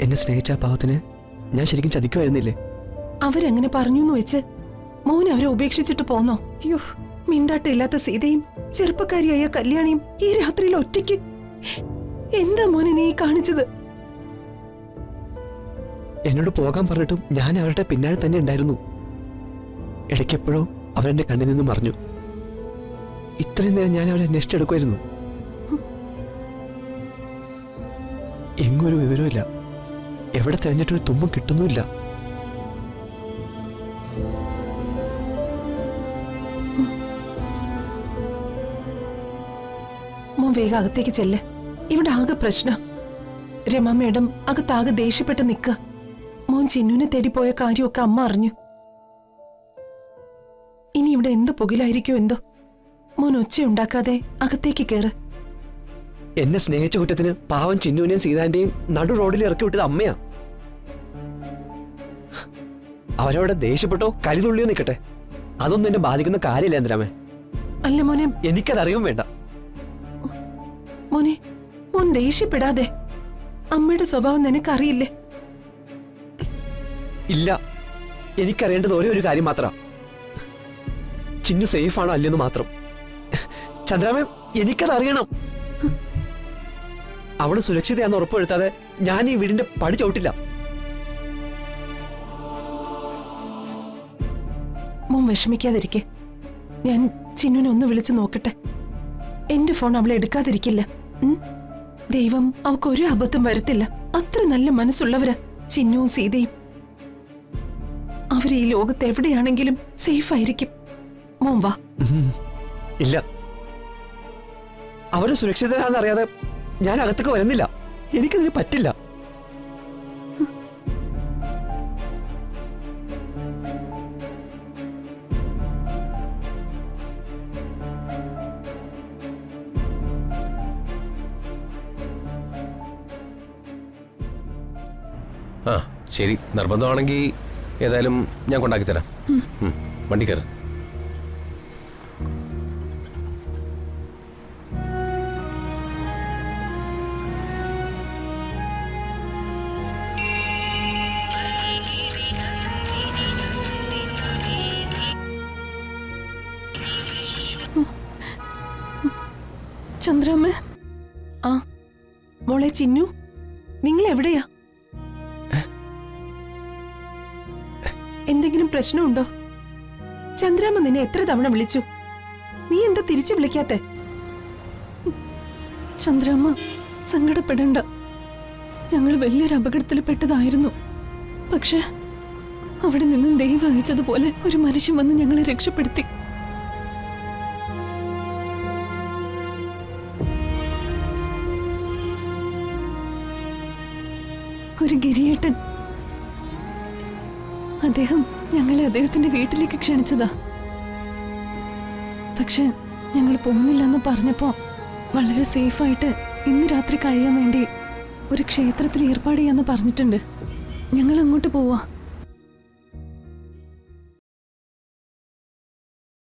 എന്നെ സ്നേഹിച്ച പാവത്തിന് ഞാൻ ശരിക്കും ചതിക്കുമായിരുന്നില്ലേ? അവരങ്ങനെ പറഞ്ഞു എന്ന് വെച്ച് മോൻ അവരെ ഉപേക്ഷിച്ചിട്ട് പോന്നോ? അയ്യോ, മിണ്ടാട്ടില്ലാത്ത സീതയും ചെറുപ്പക്കാരിയായ കല്യാണിയും ഈ രാത്രിയിൽ ഒറ്റയ്ക്ക്. എന്താ മോനെ നീ കാണിച്ചത്? എന്നോട് പോകാൻ പറഞ്ഞിട്ടും ഞാൻ അവരുടെ പിന്നാലെ തന്നെ ഉണ്ടായിരുന്നു. ഇടയ്ക്കെപ്പോഴോ അവരെന്റെ കണ്ണിൽ നിന്നും മറഞ്ഞു. ഇത്രയും നേരം ഞാൻ അവരെ അന്വേഷിച്ചെടുക്കുമായിരുന്നു. എങ്ങൊരു വിവരമില്ല. എവിടെ തിരഞ്ഞിട്ടൊരു തുമ്പും കിട്ടുന്നുമില്ല. മോൻ വേഗം അകത്തേക്ക് ചെല്ല്. ഇവിടെ ആകെ പ്രശ്നം. രമ മേഡം അകത്താകെ ദേഷ്യപ്പെട്ട് നിൽക്കുക. മോൻ ചിന്നുവിനെ തേടിപ്പോയ കാര്യമൊക്കെ അമ്മ അറിഞ്ഞു. ഇനി ഇവിടെ എന്ത് പുകിലായിരിക്കോ എന്തോ. മോൻ ഒച്ചയുണ്ടാക്കാതെ അകത്തേക്ക് കയറ്. എന്നെ സ്നേഹിച്ച കുറ്റത്തിന് പാവം ചിന്നുവിനെയും സീതാന്റെയും നടു റോഡിൽ ഇറക്കി വിട്ടത് അമ്മയാ. അവരവിടെ ദേഷ്യപ്പെട്ടോ കലിതുള്ളിയോ നിൽക്കട്ടെ, അതൊന്നും എന്നെ ബാധിക്കുന്ന കാര്യമില്ല എന്തിനാമേ. അല്ല മോനെ, എനിക്കതറിയും വേണ്ട. മോനെ, മോൻ ദേഷ്യപ്പെടാതെ. അമ്മയുടെ സ്വഭാവം നിനക്കറിയില്ലേ? ഇല്ല, എനിക്കറിയേണ്ടത് ഒരേ ഒരു കാര്യം മാത്രം. ചിന്നു സേഫ് ആണോ അല്ലെന്ന് മാത്രം. ചന്ദ്രാമേ, എനിക്കതറിയണം. അവള് സുരക്ഷിതയാന്ന് ഉറപ്പുവരുത്താതെ ഞാൻ ഈ വീടിന്റെ പടി ചവിട്ടില്ല. മോൻ വിഷമിക്കാതിരിക്കെ. ഞാൻ ചിന്നുനെ ഒന്ന് വിളിച്ചു നോക്കട്ടെ. എന്റെ ഫോൺ അവളെ എടുക്കാതിരിക്കില്ല. ദൈവം അവക്കൊരു അബദ്ധം വരുത്തില്ല. അത്ര നല്ല മനസ്സുള്ളവരാ ചിന്നുവും സീതയും. അവര് ഈ ലോകത്ത് എവിടെയാണെങ്കിലും സേഫ് ആയിരിക്കും. മോൻ വാ. ഇല്ല, അവര് സുരക്ഷിതരാന്നറിയാതെ ഞാൻ അകത്തേക്ക് വരുന്നില്ല. എനിക്കതിന് പറ്റില്ല. ആ ശരി, നിർബന്ധമാണെങ്കിൽ ഏതായാലും ഞാൻ കൊണ്ടാക്കി തരാം. വണ്ടി കയറ്. ചന്ദ്രാമ്മ. ആ മോളെ ചിന്നു, നിങ്ങൾ എവിടെയാ? എന്തെങ്കിലും പ്രശ്നമുണ്ടോ? ചന്ദ്രാമ്മ നിന്നെ എത്ര തവണ വിളിച്ചു. നീ എന്താ തിരിച്ചു വിളിക്കാത്തെ? ചന്ദ്രാമ്മ സങ്കടപ്പെടണ്ട. ഞങ്ങൾ വലിയൊരു അപകടത്തിൽ പെട്ടതായിരുന്നു. പക്ഷെ അവിടെ നിന്നും ദൈവം അയച്ചതുപോലെ ഒരു മനുഷ്യൻ വന്ന് ഞങ്ങളെ രക്ഷപ്പെടുത്തി. ഒരു ഗിരിയേട്ടൻ. അദ്ദേഹം ഞങ്ങളെ അദ്ദേഹത്തിന്റെ വീട്ടിലേക്ക് ക്ഷണിച്ചതാ. പക്ഷെ ഞങ്ങൾ പോകുന്നില്ലെന്ന് പറഞ്ഞപ്പോ വളരെ സേഫായിട്ട് ഇന്ന് രാത്രി കഴിയാൻ വേണ്ടി ഒരു ക്ഷേത്രത്തിൽ ഏർപ്പാട് ചെയ്യാന്ന് പറഞ്ഞിട്ടുണ്ട്. ഞങ്ങൾ അങ്ങോട്ട് പോവാ.